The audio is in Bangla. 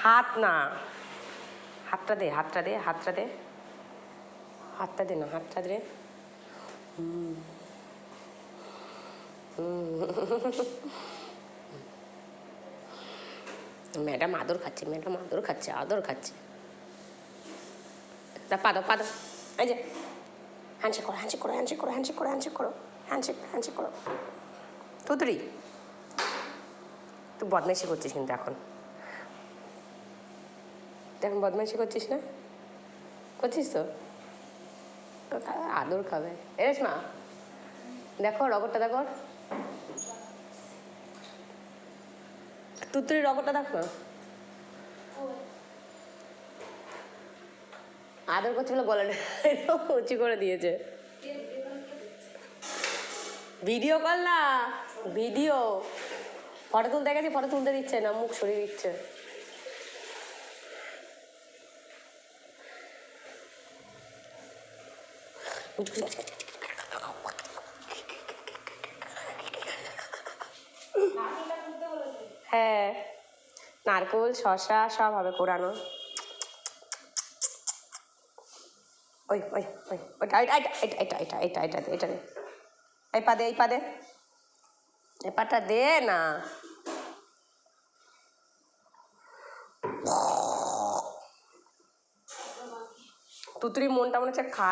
হাত না, হাতটা দে, হাতটা দে, হাতটা দে, হাতটা দে না, হাতটা দে। ম্যাডাম আদর খাচ্ছে, ম্যাডাম আদর খাচ্ছে, আদর খাচ্ছে। তা পাদো পাদো, এই যে হ্যান্ডশেক করো, হ্যান্ডশেক করো, হ্যান্ডশেক করো, হ্যান্ডশেক করো, হ্যান্ডশেক করো, হ্যান্ডশেক হ্যান্ডশেক করো। তুতুরি তুই বদমাইশি করছিস কিন্তু এখন বদমাইশি করছিস না, করছিস তো? আদর খাবে। রেশমা দেখো রগরটা দেখো, তুতুরি রগরটা দেখ না। আদর করছিল, গলাটা উঁচু করে দিয়েছে। ভিডিও কল না, ভিডিও। ফটো তুলতে গেছি, ফটো তুলতে দিচ্ছে না, মুখ সরিয়ে দিচ্ছে। হ্যাঁ, নারকোল শসা সব হবে কোরানো। ওই ওই ওই ওইটা এটা এটা এটা এটা এটা এটা এটা এটা দে, এই পা দে, এই পা দে, এই পাটা দে না। তুতুরি মনটা মনে হচ্ছে খা